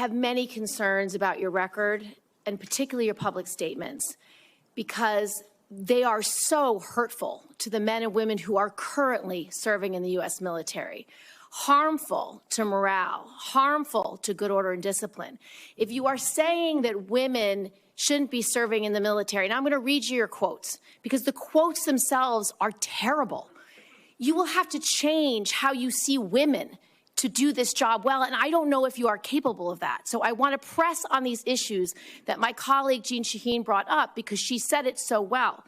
have many concerns about your record, and particularly your public statements, because they are so hurtful to the men and women who are currently serving in the U.S. military, harmful to morale, harmful to good order and discipline. If you are saying that women shouldn't be serving in the military, and I'm going to read you your quotes, because the quotes themselves are terrible, you will have to change how you see women to do this job well, and I don't know if you are capable of that. So I want to press on these issues that my colleague Jeanne Shaheen brought up, because she said it so well.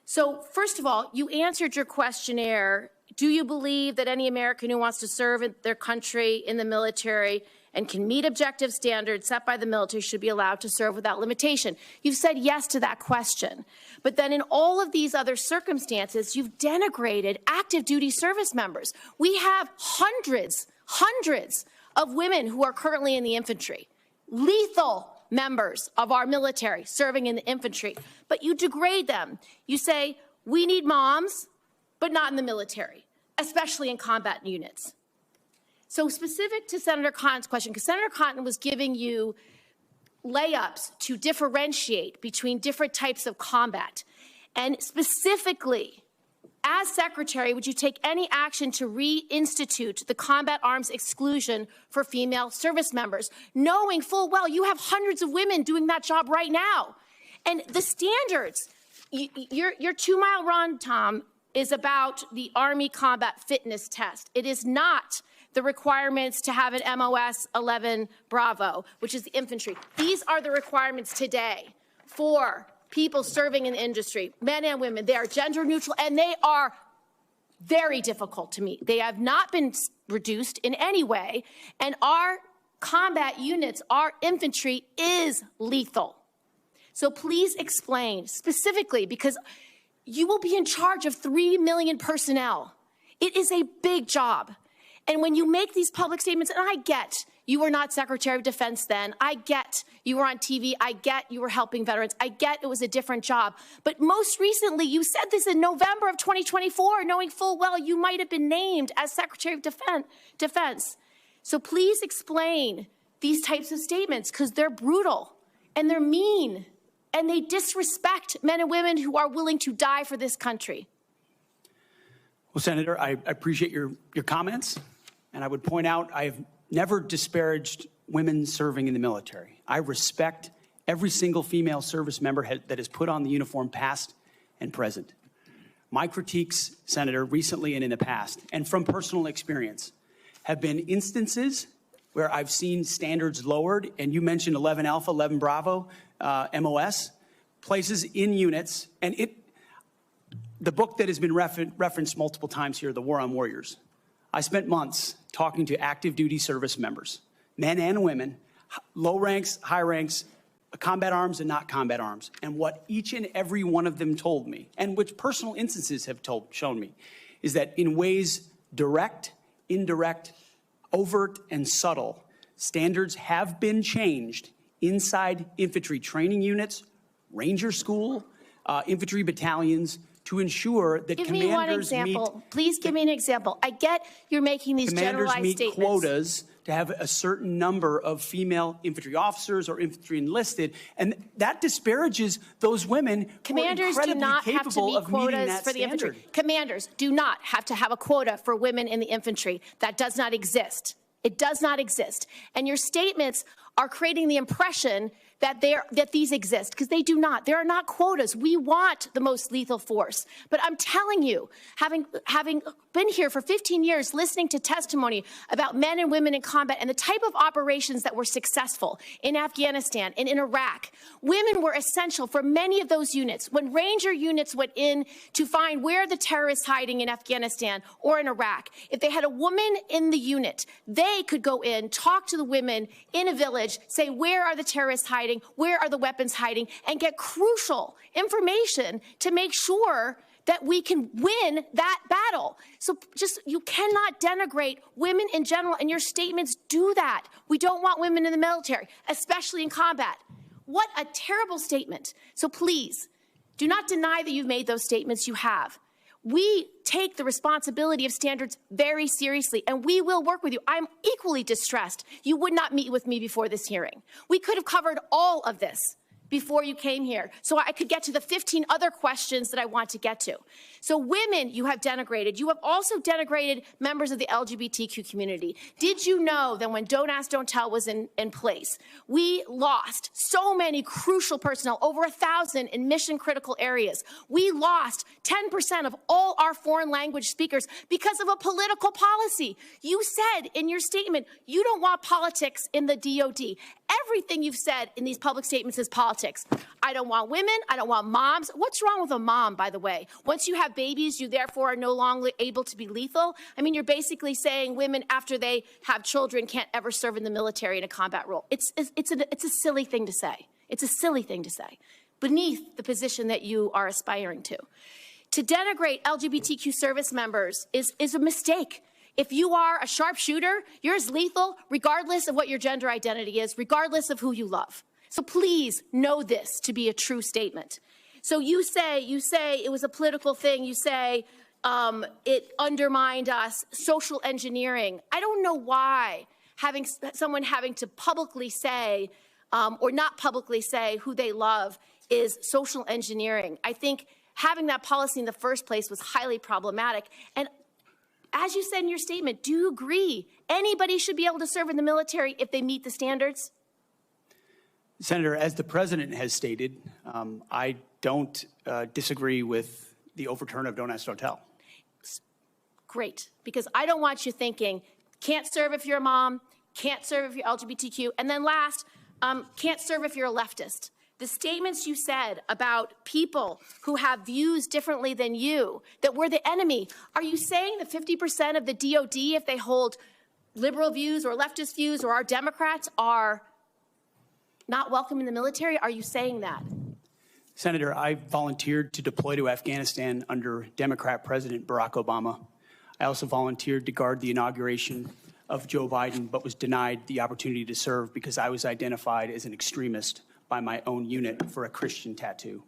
So first of all, you answered your questionnaire. Do you believe that any American who wants to serve in their country in the military and can meet objective standards set by the military should be allowed to serve without limitation? You've said yes to that question. But then in all of these other circumstances, you've denigrated active duty service members. We have hundreds of women who are currently in the infantry, lethal members of our military serving in the infantry, but you degrade them. You say, we need moms, but not in the military, especially in combat units. So specific to Senator Cotton's question, because Senator Cotton was giving you layups to differentiate between different types of combat, and specifically, as Secretary, would you take any action to reinstitute the combat arms exclusion for female service members, knowing full well you have hundreds of women doing that job right now? And the standards, your 2 mile run, Tom, is about the Army Combat Fitness Test. It is not the requirements to have an MOS 11 Bravo, which is the infantry. These are the requirements today for people serving in the industry, men and women. They are gender neutral, and they are very difficult to meet. They have not been reduced in any way, and our combat units, our infantry is lethal. So please explain specifically, because you will be in charge of 3 million personnel. It is a big job. And when you make these public statements, and I get you were not Secretary of Defense then, I get you were on TV, I get you were helping veterans, I get it was a different job. But most recently, you said this in November of 2024, knowing full well you might have been named as Secretary of Defense. So please explain these types of statements, because they're brutal and they're mean and they disrespect men and women who are willing to die for this country. Well, Senator, I appreciate your comments. And I would point out I have never disparaged women serving in the military. I respect every single female service member that has put on the uniform, past and present. My critiques, Senator, recently and in the past, and from personal experience, have been instances where I've seen standards lowered, and you mentioned 11 Alpha, 11 Bravo, MOS, places in units, and the book that has been referenced multiple times here, The War on Warriors. I spent months talking to active duty service members, men and women, low ranks, high ranks, combat arms and not combat arms. And what each and every one of them told me, and which personal instances have shown me, is that in ways direct, indirect, overt, and subtle, standards have been changed inside infantry training units, ranger school, infantry battalions, to ensure that Give me one example. Please give me an example. I get you're making these generalized statements. Commanders meet quotas to have a certain number of female infantry officers or infantry enlisted, and that disparages those women who are incredibly capable of meeting that standard. Infantry. Commanders do not have to have a quota for women in the infantry. That does not exist. It does not exist. And your statements are creating the impression that these exist, because they do not. There are not quotas. We want the most lethal force. But I'm telling you, having been here for 15 years, listening to testimony about men and women in combat and the type of operations that were successful in Afghanistan and in Iraq, women were essential for many of those units. When Ranger units went in to find where the terrorists hiding in Afghanistan or in Iraq, if they had a woman in the unit, they could go in, talk to the women in a village, say, where are the terrorists hiding? Where are the weapons hiding? And get crucial information to make sure that we can win that battle. So you cannot denigrate women in general, and your statements do that. We don't want women in the military, especially in combat. What a terrible statement. So please, do not deny that you've made those statements. You have. We take the responsibility of standards very seriously, and we will work with you. I'm equally distressed you would not meet with me before this hearing. We could have covered all of this before you came here, so I could get to the 15 other questions that I want to get to. So women you have denigrated. You have also denigrated members of the LGBTQ community. Did you know that when Don't Ask, Don't Tell was in place, we lost so many crucial personnel, over 1,000 in mission-critical areas. We lost 10% of all our foreign language speakers because of a political policy. You said in your statement, you don't want politics in the DOD. Everything you've said in these public statements is politics. I don't want women. I don't want moms. What's wrong with a mom, by the way? Once you have babies, you therefore are no longer able to be lethal. I mean, you're basically saying women, after they have children, can't ever serve in the military in a combat role. It's a silly thing to say. It's a silly thing to say, beneath the position that you are aspiring to. To denigrate LGBTQ service members is a mistake. If you are a sharpshooter, you're as lethal regardless of what your gender identity is, regardless of who you love. So please know this to be a true statement. So you say it was a political thing. You say it undermined us, social engineering. I don't know why someone having to publicly say or not publicly say who they love is social engineering. I think having that policy in the first place was highly problematic. And as you said in your statement, do you agree anybody should be able to serve in the military if they meet the standards? Senator, as the president has stated, I don't disagree with the overturn of Don't Ask, Don't Tell. Great, because I don't want you thinking, can't serve if you're a mom, can't serve if you're LGBTQ, and then last, can't serve if you're a leftist. The statements you said about people who have views differently than you, that we're the enemy, are you saying that 50% of the DOD, if they hold liberal views or leftist views or are Democrats, are not welcome in the military? Are you saying that? Senator, I volunteered to deploy to Afghanistan under Democrat President Barack Obama. I also volunteered to guard the inauguration of Joe Biden, but was denied the opportunity to serve because I was identified as an extremist by my own unit for a Christian tattoo.